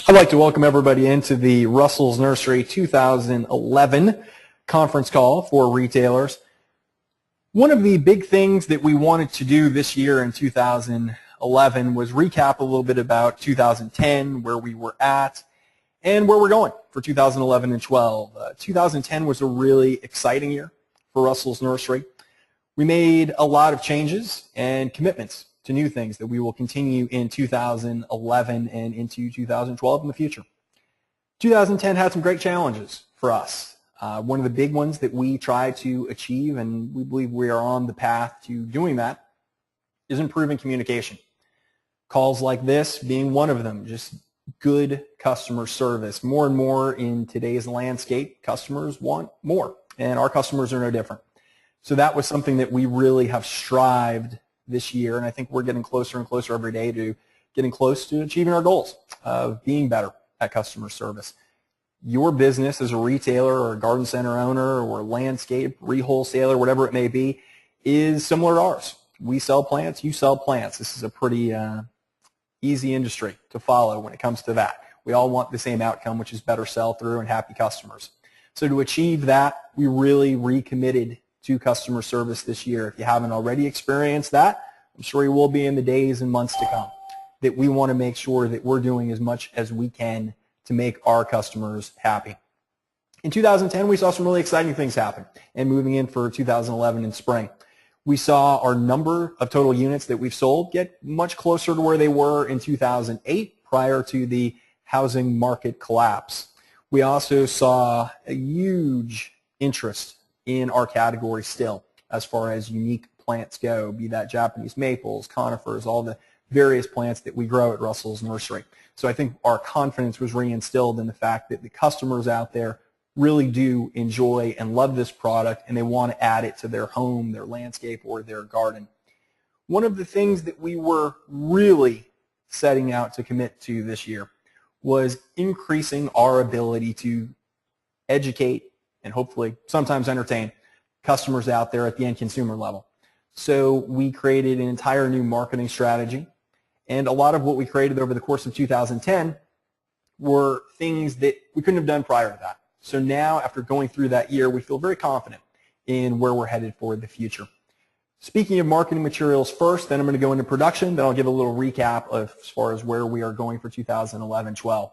I'd like to welcome everybody into the Russell's Nursery 2011 conference call for retailers. One of the big things that we wanted to do this year in 2011 was recap a little bit about 2010, where we were at, and where we're going for 2011 and 12. 2010 was a really exciting year for Russell's Nursery. We made a lot of changes and commitments to new things that we will continue in 2011 and into 2012 in the future. 2010 had some great challenges for us. One of the big ones that we try to achieve, and we believe we are on the path to doing that, is improving communication. Calls like this being one of them, just good customer service. More and more in today's landscape, customers want more, and our customers are no different. So that was something that we really have strived this year, and I think we're getting closer and closer every day to getting close to achieving our goals of being better at customer service. Your business as a retailer or a garden center owner or landscape re-wholesaler, whatever it may be, is similar to ours. We sell plants, you sell plants. This is a pretty easy industry to follow when it comes to that. We all want the same outcome, which is better sell-through and happy customers. So to achieve that, we really recommitted to customer service this year. If you haven't already experienced that, I'm sure you will be in the days and months to come, that we want to make sure that we're doing as much as we can to make our customers happy. In 2010, we saw some really exciting things happen, and moving in for 2011 in spring. We saw our number of total units that we've sold get much closer to where they were in 2008 prior to the housing market collapse. We also saw a huge interest in our category still as far as unique plants go, be that Japanese maples, conifers, all the various plants that we grow at Russell's Nursery. So I think our confidence was reinstilled in the fact that the customers out there really do enjoy and love this product, and they want to add it to their home, their landscape, or their garden. One of the things that we were really setting out to commit to this year was increasing our ability to educate and hopefully sometimes entertain customers out there at the end consumer level. So we created an entire new marketing strategy, and a lot of what we created over the course of 2010 were things that we couldn't have done prior to that. So now, after going through that year, we feel very confident in where we're headed for the future. Speaking of marketing materials first, then I'm going to go into production, then I'll give a little recap of as far as where we are going for 2011-12.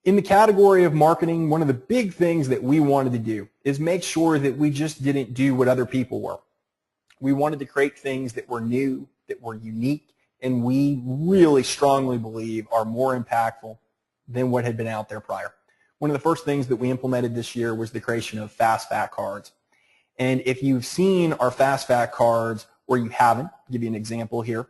In the category of marketing, one of the big things that we wanted to do is make sure that we just didn't do what other people were. We wanted to create things that were new, that were unique, and we really strongly believe are more impactful than what had been out there prior. One of the first things that we implemented this year was the creation of fast fact cards. And if you've seen our fast fact cards, or you haven't, I'll give you an example here.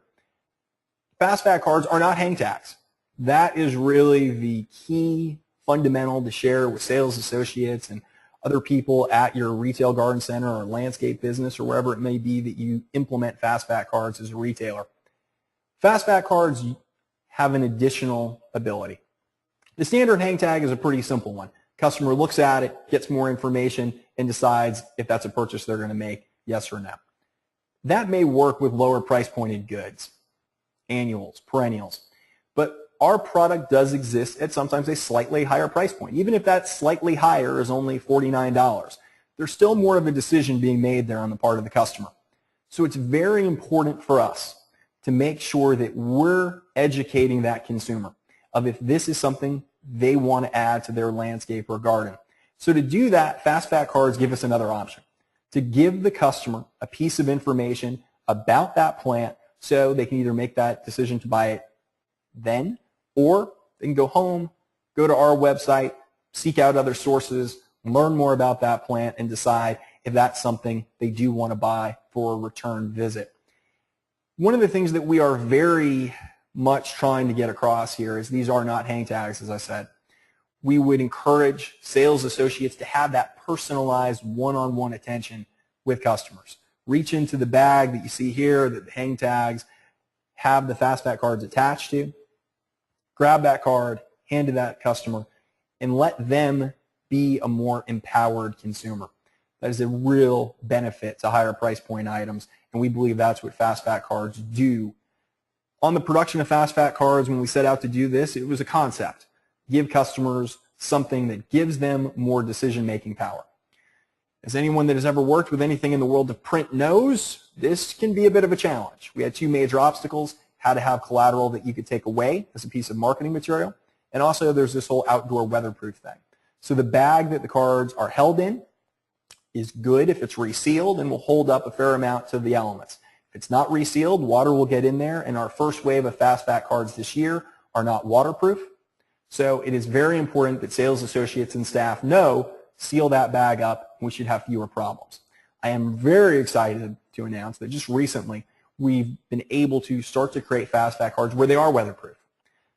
Fast fact cards are not hang tags. That is really the key fundamental to share with sales associates and other people at your retail garden center or landscape business or wherever it may be that you implement fast fact cards as a retailer. Fast fact cards have an additional ability. The standard hang tag is a pretty simple one. Customer looks at it, gets more information, and decides if that's a purchase they're going to make, yes or no. That may work with lower price pointed goods, annuals, perennials, but our product does exist at sometimes a slightly higher price point. Even if that slightly higher is only $49, there's still more of a decision being made there on the part of the customer. So it's very important for us to make sure that we're educating that consumer of if this is something they want to add to their landscape or garden. So to do that, fast fact cards give us another option, to give the customer a piece of information about that plant so they can either make that decision to buy it then, or they can go home, go to our website, seek out other sources, learn more about that plant, and decide if that's something they do want to buy for a return visit. One of the things that we are very much trying to get across here is these are not hang tags, as I said. We would encourage sales associates to have that personalized one-on-one attention with customers. Reach into the bag that you see here, that the hang tags have the fast fact cards attached to. Grab that card, hand to that customer, and let them be a more empowered consumer. That is a real benefit to higher price point items, and we believe that's what fast fact cards do. On the production of fast fact cards, when we set out to do this, it was a concept. give customers something that gives them more decision-making power. As anyone that has ever worked with anything in the world of print knows, this can be a bit of a challenge. We had two major obstacles: how to have collateral that you could take away as a piece of marketing material, and also there's this whole outdoor weatherproof thing. So the bag that the cards are held in is good if it's resealed and will hold up a fair amount to the elements. If it's not resealed, water will get in there, and our first wave of fastback cards this year are not waterproof. So it is very important that sales associates and staff know, seal that bag up, and we should have fewer problems. I am very excited to announce that just recently we've been able to start to create fastback cards where they are weatherproof.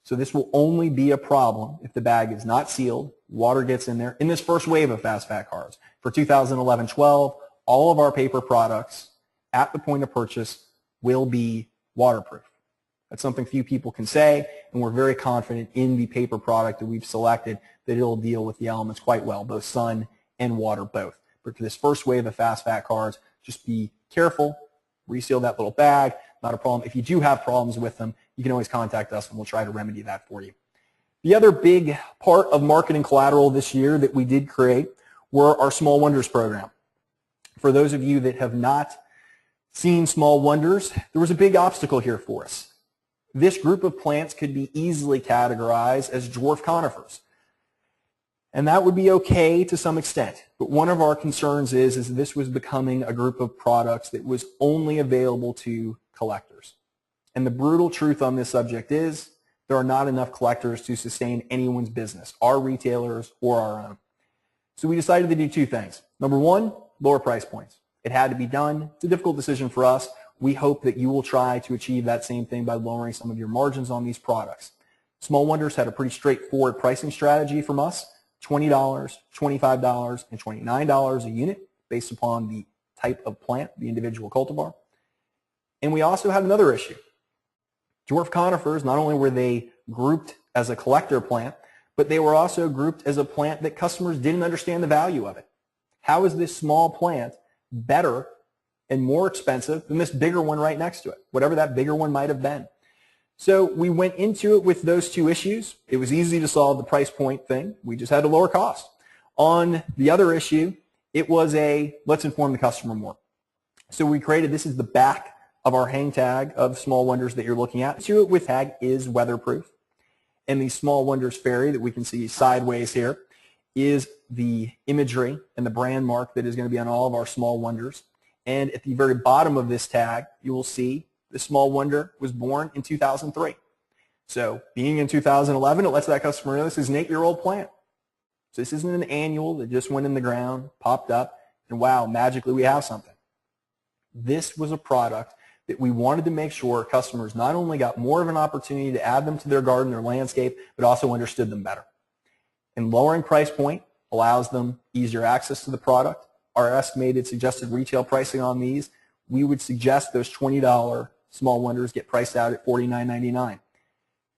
So this will only be a problem if the bag is not sealed, water gets in there. In this first wave of fastback cards for 2011-12, all of our paper products at the point of purchase will be waterproof. That's something few people can say, and we're very confident in the paper product that we've selected that it'll deal with the elements quite well, both sun and water both. But for this first wave of fastback cards, just be careful, reseal that little bag, not a problem. If you do have problems with them, you can always contact us and we'll try to remedy that for you. The other big part of marketing collateral this year that we did create were our Small Wonders program. For those of you that have not seen Small Wonders, there was a big obstacle here for us. This group of plants could be easily categorized as dwarf conifers. And that would be okay to some extent. But one of our concerns is this was becoming a group of products that was only available to collectors. And the brutal truth on this subject is there are not enough collectors to sustain anyone's business, our retailers or our own. So we decided to do two things. Number one, lower price points. It had to be done. It's a difficult decision for us. We hope that you will try to achieve that same thing by lowering some of your margins on these products. Small Wonders had a pretty straightforward pricing strategy from us: $20, $25, and $29 a unit based upon the type of plant, the individual cultivar. And we also had another issue. Dwarf conifers, not only were they grouped as a collector plant, but they were also grouped as a plant that customers didn't understand the value of it. How is this small plant better and more expensive than this bigger one right next to it, whatever that bigger one might have been? So we went into it with those two issues. It was easy to solve the price point thing. We just had to lower cost. On the other issue, it was a let's inform the customer more. So we created, this is the back of our hang tag of Small Wonders that you're looking at. To it with tag is weatherproof. And the Small Wonders fairy that we can see sideways here is the imagery and the brand mark that is going to be on all of our Small Wonders. And at the very bottom of this tag, you will see the Small Wonder was born in 2003. So being in 2011, it lets that customer know this is an 8-year-old plant. So this isn't an annual that just went in the ground, popped up, and wow, magically we have something. This was a product that we wanted to make sure customers not only got more of an opportunity to add them to their garden or landscape, but also understood them better. And lowering price point allows them easier access to the product. Our estimated suggested retail pricing on these, we would suggest those $20 Small Wonders get priced out at $49.99.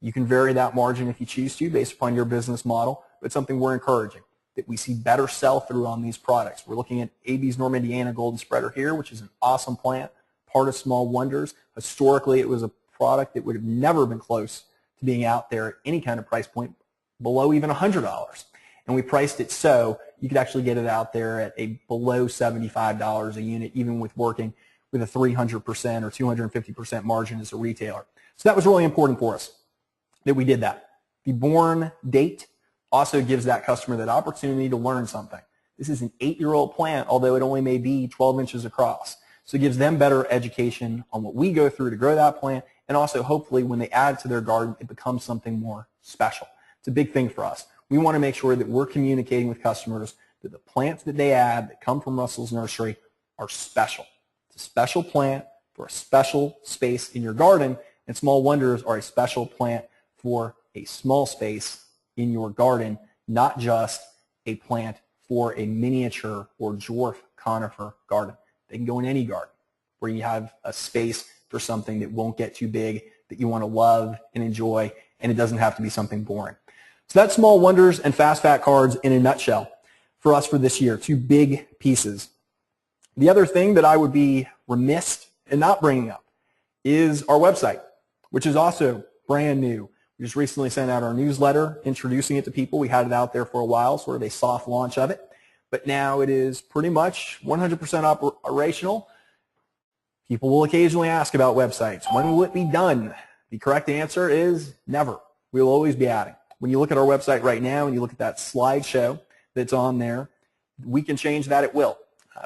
You can vary that margin if you choose to based upon your business model, but it's something we're encouraging, that we see better sell-through on these products. We're looking at AB's Normandiana Golden Spreader here, which is an awesome plant, part of Small Wonders. Historically, it was a product that would have never been close to being out there at any kind of price point below even $100. And we priced it so you could actually get it out there at a below $75 a unit, even with working with a 300% or 250% margin as a retailer. So that was really important for us that we did that. The born date also gives that customer that opportunity to learn something. This is an 8-year-old plant, although it only may be 12 inches across. So it gives them better education on what we go through to grow that plant, and also hopefully when they add it to their garden, it becomes something more special. It's a big thing for us. We want to make sure that we're communicating with customers that the plants that they add that come from Russell's Nursery are special. It's a special plant for a special space in your garden, and Small Wonders are a special plant for a small space in your garden, not just a plant for a miniature or dwarf conifer garden. They can go in any garden where you have a space for something that won't get too big, that you want to love and enjoy, and it doesn't have to be something boring. So that's Small Wonders and fastback cards in a nutshell for us for this year, two big pieces. The other thing that I would be remiss in not bringing up is our website, which is also brand new. We just recently sent out our newsletter introducing it to people. We had it out there for a while, sort of a soft launch of it. But now it is pretty much 100% operational. People will occasionally ask about websites. When will it be done? The correct answer is never. We'll always be adding. When you look at our website right now and you look at that slideshow that's on there, we can change that at will.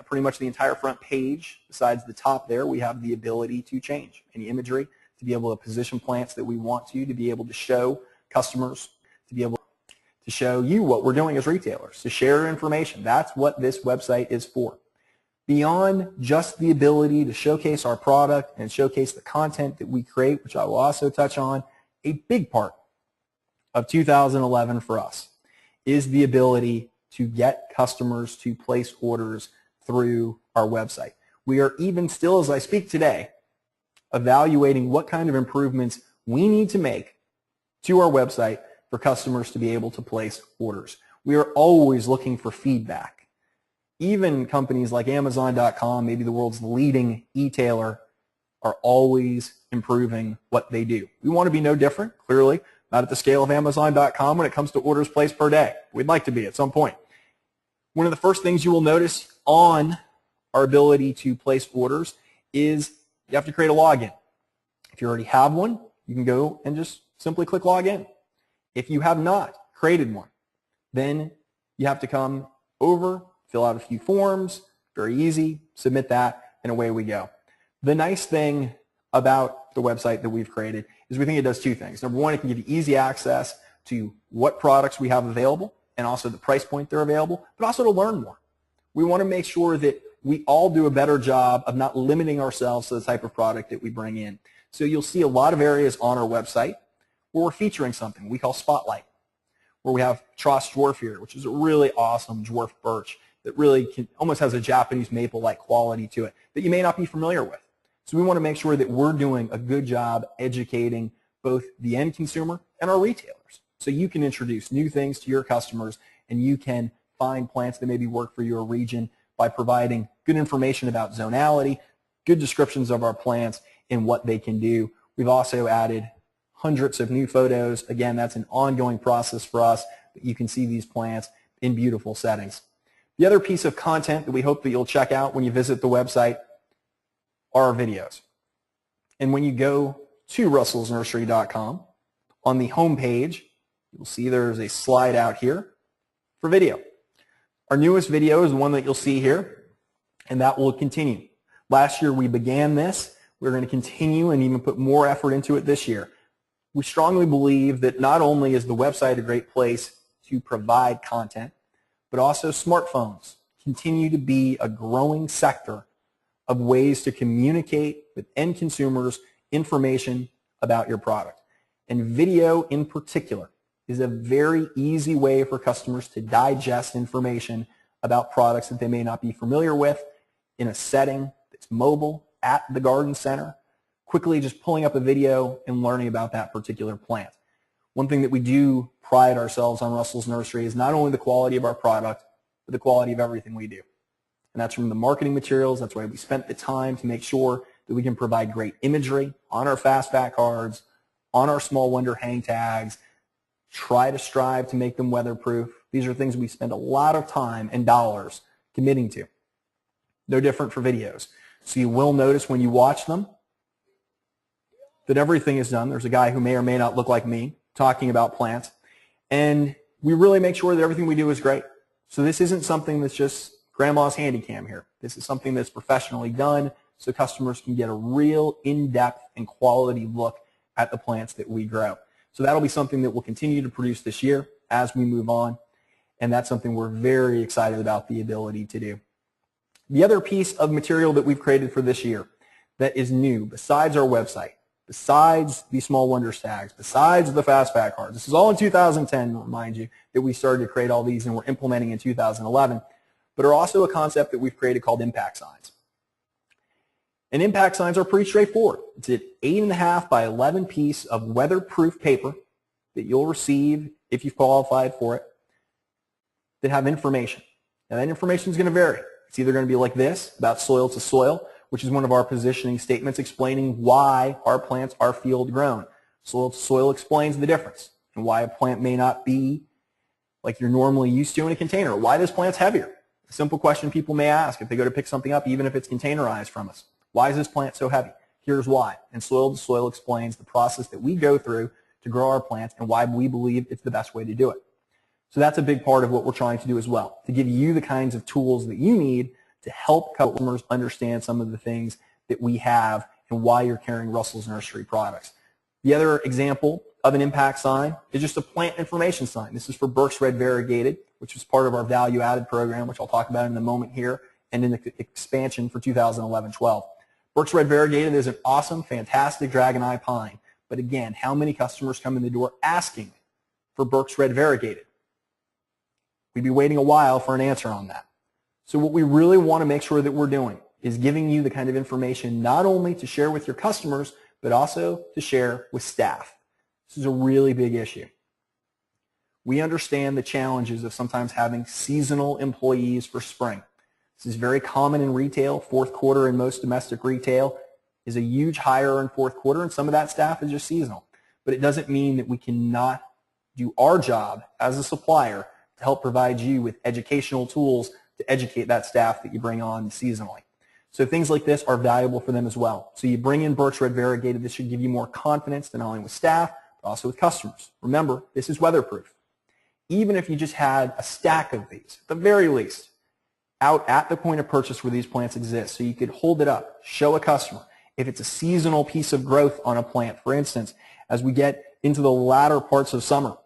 Pretty much the entire front page, besides the top there, we have the ability to change any imagery, to be able to position plants that we want to be able to show customers, to be able to show you what we're doing as retailers, to share information. That's what this website is for. Beyond just the ability to showcase our product and showcase the content that we create, which I will also touch on, a big part of 2011 for us is the ability to get customers to place orders through our website. We are even still, as I speak today, evaluating what kind of improvements we need to make to our website for customers to be able to place orders. We are always looking for feedback. Even companies like Amazon.com, maybe the world's leading e-tailer, are always improving what they do. We want to be no different, clearly, not at the scale of Amazon.com when it comes to orders placed per day. We'd like to be at some point. One of the first things you will notice on our ability to place orders is you have to create a login. If you already have one, you can go and just simply click login. If you have not created one, then you have to come over, fill out a few forms, very easy, submit that, and away we go. The nice thing about the website that we've created is we think it does two things. Number one, it can give you easy access to what products we have available and also the price point they're available, but also to learn more. We want to make sure that we all do a better job of not limiting ourselves to the type of product that we bring in. So you'll see a lot of areas on our website where we're featuring something we call Spotlight, where we have Tross dwarf here, which is a really awesome dwarf birch that really almost has a Japanese maple-like quality to it that you may not be familiar with. So we want to make sure that we're doing a good job educating both the end consumer and our retailers, so you can introduce new things to your customers and you can find plants that maybe work for your region by providing good information about zonality, good descriptions of our plants and what they can do. We've also added hundreds of new photos. Again, that's an ongoing process for us, but you can see these plants in beautiful settings. The other piece of content that we hope that you'll check out when you visit the website are our videos. And when you go to russellsnursery.com, on the home page, you'll see there's a slide out here for video. Our newest video is the one that you'll see here, and that will continue. Last year we began this. We're going to continue and even put more effort into it this year. We strongly believe that not only is the website a great place to provide content, but also smartphones continue to be a growing sector of ways to communicate with end consumers information about your product. And video in particular is a very easy way for customers to digest information about products that they may not be familiar with in a setting that's mobile, at the garden center, quickly just pulling up a video and learning about that particular plant. One thing that we do pride ourselves on Russell's Nursery is not only the quality of our product, but the quality of everything we do. And that's from the marketing materials. That's why we spent the time to make sure that we can provide great imagery on our fastback cards, on our small wonder hang tags, try to strive to make them weatherproof. These are things we spend a lot of time and dollars committing to. No different for videos. So you will notice when you watch them that everything is done. There's a guy who may or may not look like me talking about plants. And we really make sure that everything we do is great. So this isn't something that's just grandma's handy cam here. This is something that's professionally done so customers can get a real in-depth and quality look at the plants that we grow. So that'll be something that we'll continue to produce this year as we move on. And that's something we're very excited about the ability to do. The other piece of material that we've created for this year that is new, besides our website, besides the small wonders tags, besides the fastback cards, this is all in 2010, remind you, that we started to create all these and we're implementing in 2011, but are also a concept that we've created called impact signs. And impact signs are pretty straightforward. It's an 8.5 by 11 piece of weatherproof paper that you'll receive if you've qualified for it that have information. Now that information is going to vary. It's either going to be like this, about soil to soil, which is one of our positioning statements explaining why our plants are field grown. Soil to soil explains the difference and why a plant may not be like you're normally used to in a container. Why this plant's heavier? A simple question people may ask if they go to pick something up, even if it's containerized from us. Why is this plant so heavy? Here's why. And soil to soil explains the process that we go through to grow our plants and why we believe it's the best way to do it. So that's a big part of what we're trying to do as well, to give you the kinds of tools that you need to help customers understand some of the things that we have and why you're carrying Russell's Nursery products. The other example of an impact sign is just a plant information sign. This is for Burke's Red Variegated, which was part of our value-added program, which I'll talk about in a moment here, and in the expansion for 2011-12. Burke's Red Variegated is an awesome, fantastic dragon eye pine. But again, how many customers come in the door asking for Burke's Red Variegated? We'd be waiting a while for an answer on that. So what we really want to make sure that we're doing is giving you the kind of information not only to share with your customers, but also to share with staff. This is a really big issue. We understand the challenges of sometimes having seasonal employees for spring. This is very common in retail. Fourth quarter in most domestic retail is a huge hire in fourth quarter, and some of that staff is just seasonal. But it doesn't mean that we cannot do our job as a supplier to help provide you with educational tools to educate that staff that you bring on seasonally. So things like this are valuable for them as well. So you bring in Burke's Red Variegated. This should give you more confidence not only with staff, but also with customers. Remember, this is weatherproof. Even if you just had a stack of these, at the very least, out at the point of purchase where these plants exist, so you could hold it up, show a customer. If it's a seasonal piece of growth on a plant, for instance, as we get into the latter parts of summer,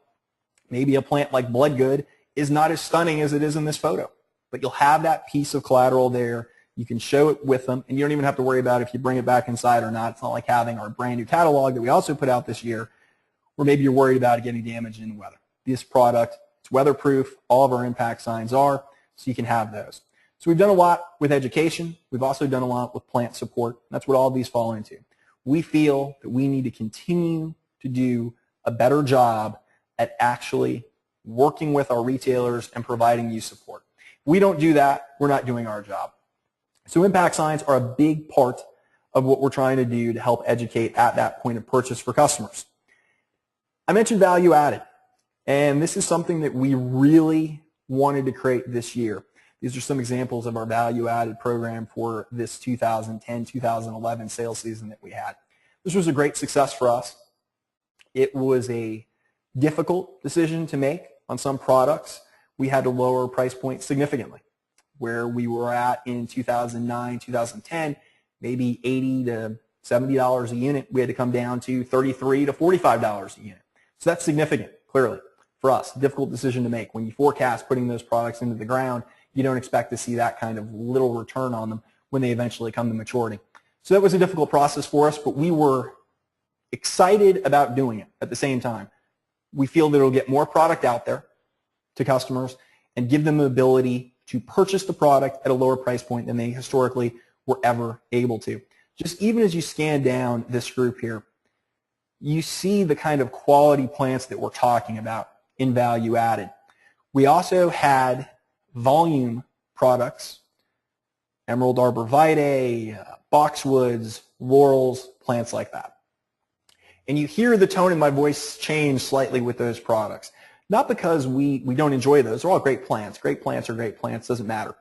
maybe a plant like Bloodgood is not as stunning as it is in this photo, but you'll have that piece of collateral there. You can show it with them, and you don't even have to worry about if you bring it back inside or not. It's not like having our brand new catalog that we also put out this year, where maybe you're worried about it getting damaged in the weather. This product, it's weatherproof. All of our impact signs are, so you can have those. So we've done a lot with education. We've also done a lot with plant support. That's what all of these fall into. We feel that we need to continue to do a better job at actually working with our retailers and providing you support. If we don't do that, we're not doing our job. So impact signs are a big part of what we're trying to do to help educate at that point of purchase for customers. I mentioned value added, and this is something that we really wanted to create this year. These are some examples of our value added program for this 2010-2011 sales season that we had. This was a great success for us. It was a difficult decision to make on some products. We had to lower price point significantly. Where we were at in 2009, 2010, maybe $80 to $70 a unit, we had to come down to $33 to $45 a unit. So that's significant, clearly, for us. Difficult decision to make. When you forecast putting those products into the ground, you don't expect to see that kind of little return on them when they eventually come to maturity. So that was a difficult process for us, but we were excited about doing it at the same time. We feel that it'll get more product out there to customers and give them the ability to purchase the product at a lower price point than they historically were ever able to. Just even as you scan down this group here, you see the kind of quality plants that we're talking about in value added. We also had volume products, Emerald Arborvitae, boxwoods, laurels, plants like that. And you hear the tone in my voice change slightly with those products. Not because we don't enjoy those. They're all great plants. Great plants are great plants. Doesn't matter.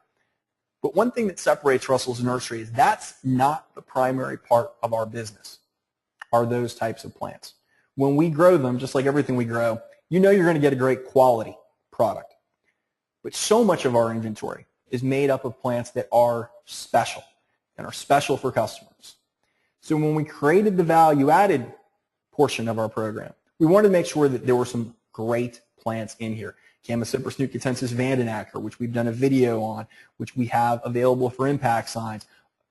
But one thing that separates Russell's Nursery is that's not the primary part of our business, are those types of plants. When we grow them, just like everything we grow, you know you're going to get a great quality product. But so much of our inventory is made up of plants that are special and are special for customers. So when we created the value-added portion of our program, we wanted to make sure that there were some great plants in here. Chamaecyparis nucitensis Vandenacker, which we've done a video on, which we have available for impact signs.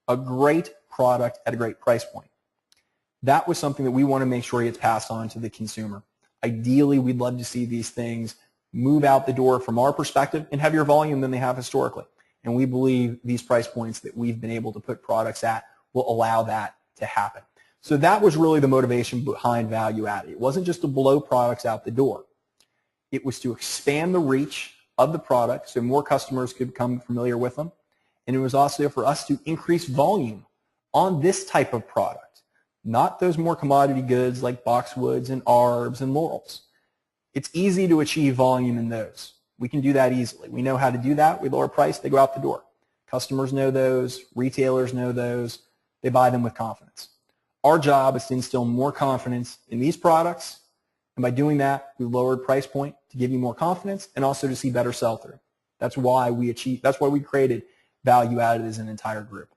A great product at a great price point. That was something that we want to make sure gets passed on to the consumer. Ideally, we'd love to see these things move out the door from our perspective in heavier volume than they have historically. And we believe these price points that we've been able to put products at will allow that to happen. So that was really the motivation behind value added. It wasn't just to blow products out the door. It was to expand the reach of the product so more customers could become familiar with them. And it was also for us to increase volume on this type of product. not those more commodity goods like boxwoods and arbs and laurels. It's easy to achieve volume in those. We can do that easily. We know how to do that. We lower price, they go out the door. Customers know those, retailers know those, they buy them with confidence. Our job is to instill more confidence in these products, and by doing that, we lowered price point to give you more confidence and also to see better sell-through. That's why we created value added as an entire group.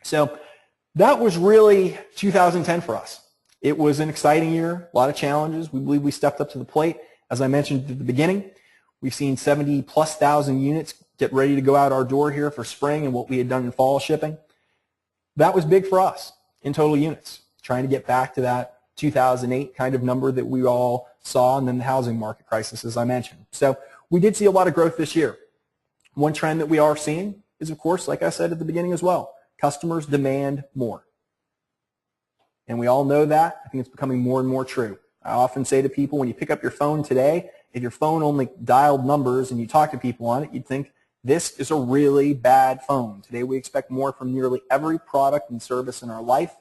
So that was really 2010 for us. It was an exciting year, a lot of challenges. We believe we stepped up to the plate. As I mentioned at the beginning, we've seen 70+ thousand units get ready to go out our door here for spring and what we had done in fall shipping. That was big for us in total units, trying to get back to that 2008 kind of number that we all saw, and then the housing market crisis, as I mentioned. So we did see a lot of growth this year. One trend that we are seeing is, of course, like I said at the beginning as well, customers demand more. And we all know that. I think it's becoming more and more true. I often say to people, when you pick up your phone today, if your phone only dialed numbers and you talk to people on it, you'd think this is a really bad phone. Today we expect more from nearly every product and service in our life,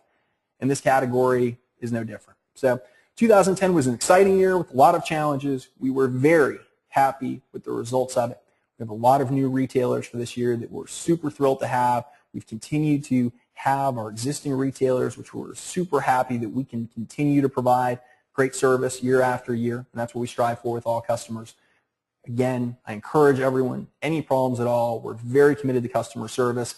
and this category is no different. So 2010 was an exciting year with a lot of challenges. We were very happy with the results of it. We have a lot of new retailers for this year that we're super thrilled to have. We've continued to have our existing retailers, which we're super happy that we can continue to provide great service year after year, and that's what we strive for with all customers. Again, I encourage everyone, any problems at all, we're very committed to customer service.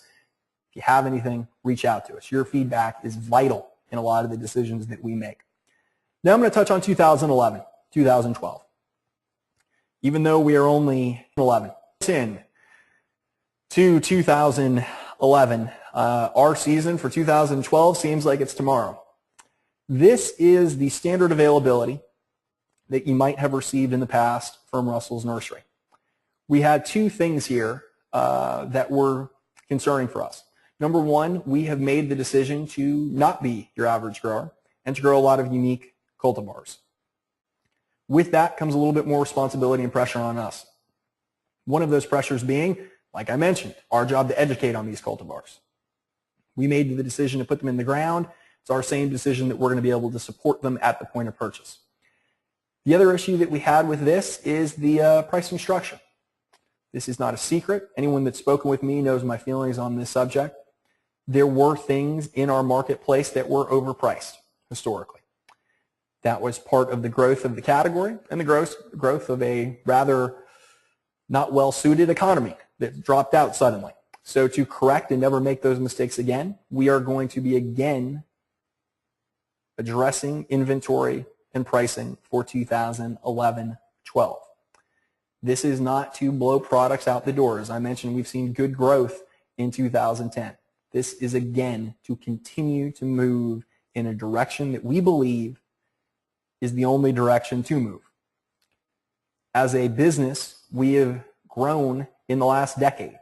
If you have anything, reach out to us. Your feedback is vital in a lot of the decisions that we make. Now I'm going to touch on 2011, 2012. Even though we are only 11 in to 2011, our season for 2012 seems like it's tomorrow. This is the standard availability that you might have received in the past from Russell's Nursery. We had two things here that were concerning for us. Number one, we have made the decision to not be your average grower and to grow a lot of unique cultivars. With that comes a little bit more responsibility and pressure on us. One of those pressures being, like I mentioned, our job to educate on these cultivars. We made the decision to put them in the ground. It's our same decision that we're going to be able to support them at the point of purchase. The other issue that we had with this is the pricing structure. This is not a secret. Anyone that's spoken with me knows my feelings on this subject. There were things in our marketplace that were overpriced historically. That was part of the growth of the category and the growth of a rather not well-suited economy that dropped out suddenly. So to correct and never make those mistakes again, we are going to be again addressing inventory and pricing for 2011-12. This is not to blow products out the door. As I mentioned, we've seen good growth in 2010. This is again to continue to move in a direction that we believe is the only direction to move. As a business, we have grown in the last decade,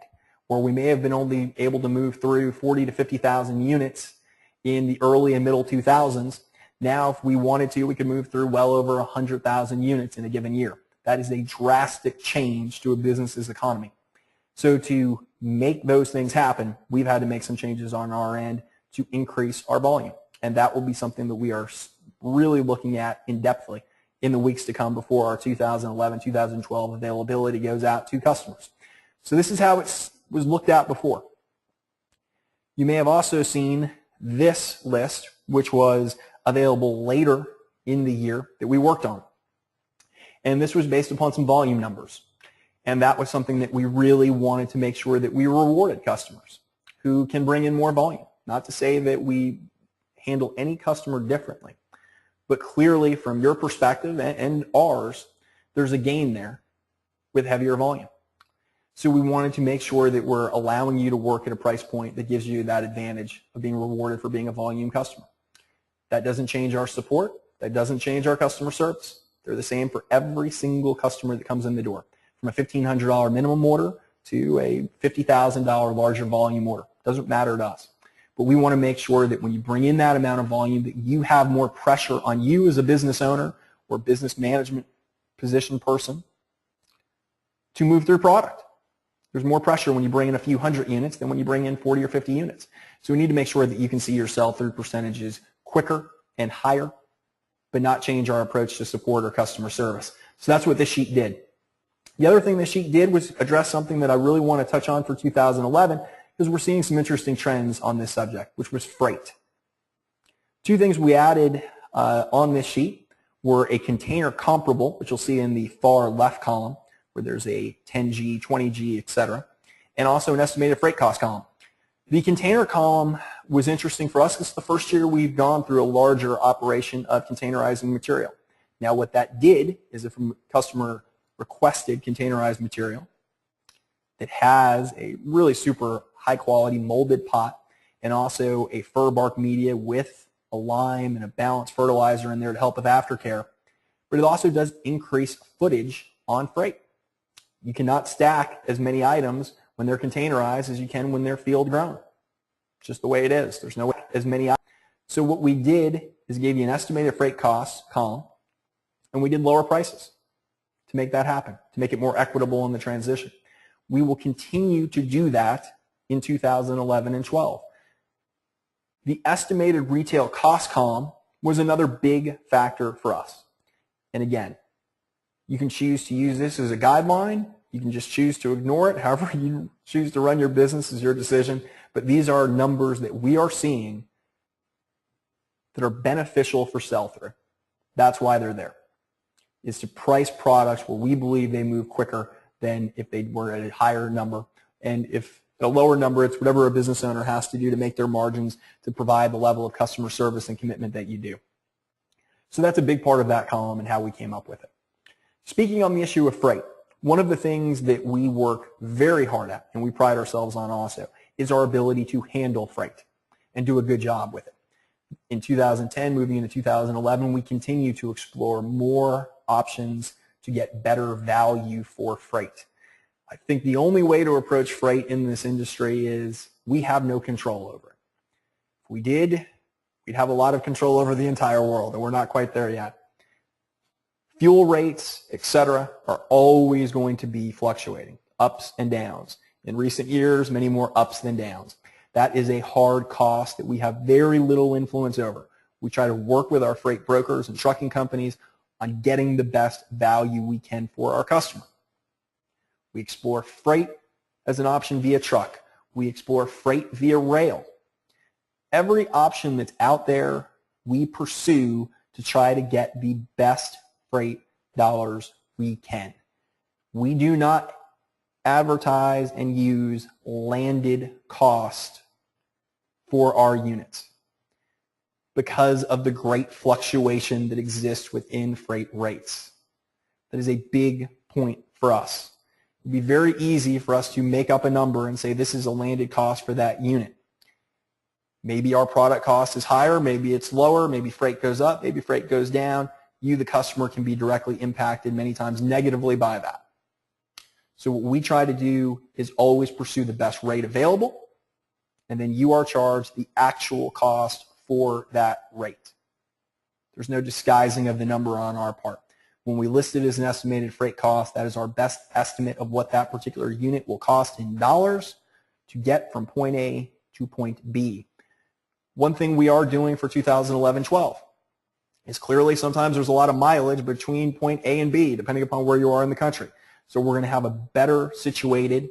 where we may have been only able to move through 40 to 50,000 units in the early and middle 2000s. Now, if we wanted to, we could move through well over 100,000 units in a given year. That is a drastic change to a business's economy. So to make those things happen, we've had to make some changes on our end to increase our volume. And that will be something that we are really looking at in-depthly in the weeks to come before our 2011-2012 availability goes out to customers. So this is how it was looked at before. You may have also seen this list, which was available later in the year that we worked on. And this was based upon some volume numbers. And that was something that we really wanted to make sure that we rewarded customers who can bring in more volume. Not to say that we handle any customer differently, but clearly from your perspective and ours, there's a gain there with heavier volume. So we wanted to make sure that we're allowing you to work at a price point that gives you that advantage of being rewarded for being a volume customer. That doesn't change our support. That doesn't change our customer service. They're the same for every single customer that comes in the door, from a $1,500 minimum order to a $50,000 larger volume order. Doesn't matter to us. But we want to make sure that when you bring in that amount of volume, that you have more pressure on you as a business owner or business management position person to move through product. There's more pressure when you bring in a few hundred units than when you bring in 40 or 50 units. So we need to make sure that you can see your sell-through percentages quicker and higher, but not change our approach to support or customer service. So that's what this sheet did. The other thing this sheet did was address something that I really want to touch on for 2011, because we're seeing some interesting trends on this subject, which was freight. Two things we added on this sheet were a container comparable, which you'll see in the far left column, where there's a 10G, 20G, etc., and also an estimated freight cost column. The container column was interesting for us because it's the first year we've gone through a larger operation of containerizing material. Now what that did is if a customer requested containerized material that has a really super high quality molded pot and also a fir bark media with a lime and a balanced fertilizer in there to help with aftercare, but it also does increase footage on freight. You cannot stack as many items when they're containerized as you can when they're field grown. It's just the way it is. There's no as many items. So what we did is gave you an estimated freight cost column, and we did lower prices to make that happen, to make it more equitable in the transition. We will continue to do that in 2011 and 12. The estimated retail cost column was another big factor for us. And again, you can choose to use this as a guideline. You can just choose to ignore it. However you choose to run your business is your decision. But these are numbers that we are seeing that are beneficial for sell-through. That's why they're there, is to price products where we believe they move quicker than if they were at a higher number. And if at a lower number, it's whatever a business owner has to do to make their margins to provide the level of customer service and commitment that you do. So that's a big part of that column and how we came up with it. Speaking on the issue of freight, one of the things that we work very hard at, and we pride ourselves on also, is our ability to handle freight and do a good job with it. In 2010, moving into 2011, we continue to explore more options to get better value for freight. I think the only way to approach freight in this industry is we have no control over it. If we did, we'd have a lot of control over the entire world, and we're not quite there yet. Fuel rates, etc., are always going to be fluctuating, ups and downs. In recent years, many more ups than downs. That is a hard cost that we have very little influence over. We try to work with our freight brokers and trucking companies on getting the best value we can for our customer. We explore freight as an option via truck. We explore freight via rail. Every option that's out there, we pursue to try to get the best freight dollars we can. We do not advertise and use landed cost for our units because of the great fluctuation that exists within freight rates. That is a big point for us. It would be very easy for us to make up a number and say this is a landed cost for that unit. Maybe our product cost is higher, maybe it's lower, maybe freight goes up, maybe freight goes down. You, the customer, can be directly impacted many times negatively by that. So what we try to do is always pursue the best rate available, and then you are charged the actual cost for that rate. There's no disguising of the number on our part. When we list it as an estimated freight cost, that is our best estimate of what that particular unit will cost in dollars to get from point A to point B. One thing we are doing for 2011-12 is clearly sometimes there's a lot of mileage between point A and B, depending upon where you are in the country. So we're going to have a better situated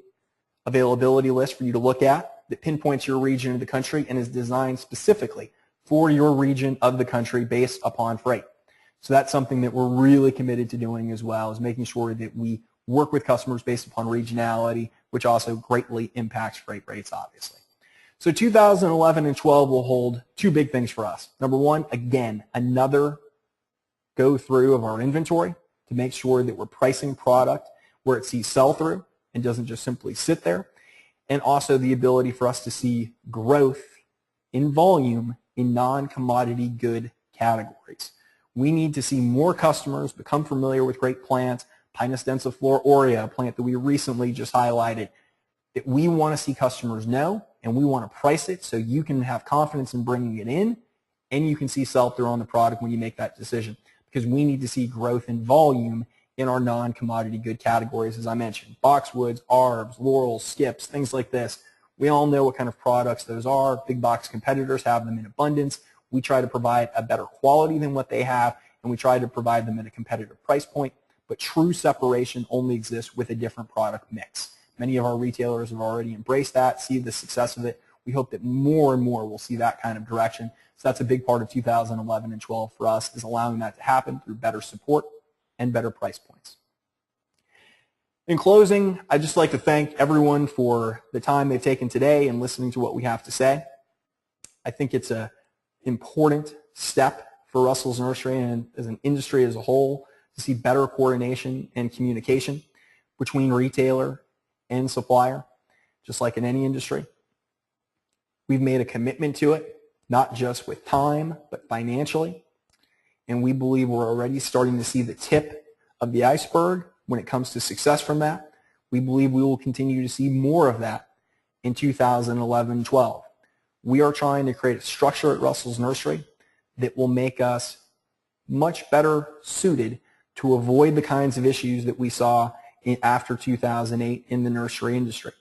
availability list for you to look at that pinpoints your region of the country and is designed specifically for your region of the country based upon freight. So that's something that we're really committed to doing as well, is making sure that we work with customers based upon regionality, which also greatly impacts freight rates, obviously. So 2011 and 12 will hold two big things for us. Number one, again, another go through of our inventory to make sure that we're pricing product where it sees sell-through and doesn't just simply sit there. And also the ability for us to see growth in volume in non-commodity good categories. We need to see more customers become familiar with great plants, Pinus densiflora aurea, a plant that we recently just highlighted, that we want to see customers know, and we want to price it so you can have confidence in bringing it in, and you can see sell-through on the product when you make that decision, because we need to see growth in volume in our non-commodity good categories, as I mentioned. Boxwoods, arbs, laurels, skips, things like this. We all know what kind of products those are. Big box competitors have them in abundance. We try to provide a better quality than what they have, and we try to provide them at a competitive price point, but true separation only exists with a different product mix. Many of our retailers have already embraced that, see the success of it. We hope that more and more will see that kind of direction. So that's a big part of 2011 and 12 for us, is allowing that to happen through better support and better price points. In closing, I'd just like to thank everyone for the time they've taken today and listening to what we have to say. I think it's an important step for Russell's Nursery and as an industry as a whole to see better coordination and communication between retailer and supplier, just like in any industry. We've made a commitment to it, not just with time, but financially. And we believe we're already starting to see the tip of the iceberg when it comes to success from that. We believe we will continue to see more of that in 2011-12. We are trying to create a structure at Russell's Nursery that will make us much better suited to avoid the kinds of issues that we saw after 2008 in the nursery industry.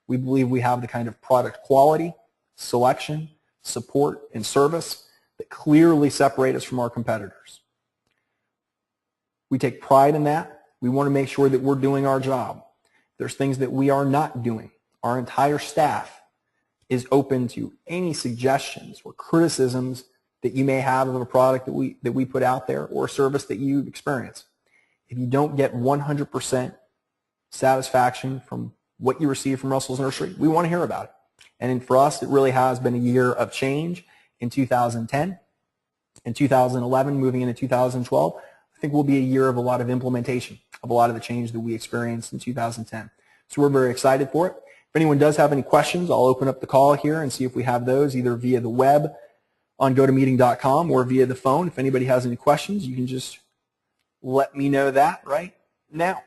We believe we have the kind of product quality, selection, support, and service that clearly separate us from our competitors. We take pride in that. We want to make sure that we're doing our job. There's things that we are not doing. Our entire staff is open to any suggestions or criticisms that you may have of a product that we put out there or a service that you experience. If you don't get 100% satisfaction from what you receive from Russell's Nursery, we want to hear about it. And for us, it really has been a year of change in 2010. In 2011, moving into 2012, I think will be a year of a lot of implementation of a lot of the change that we experienced in 2010. So we're very excited for it. If anyone does have any questions, I'll open up the call here and see if we have those either via the web on gotomeeting.com or via the phone. If anybody has any questions, you can just let me know that right now.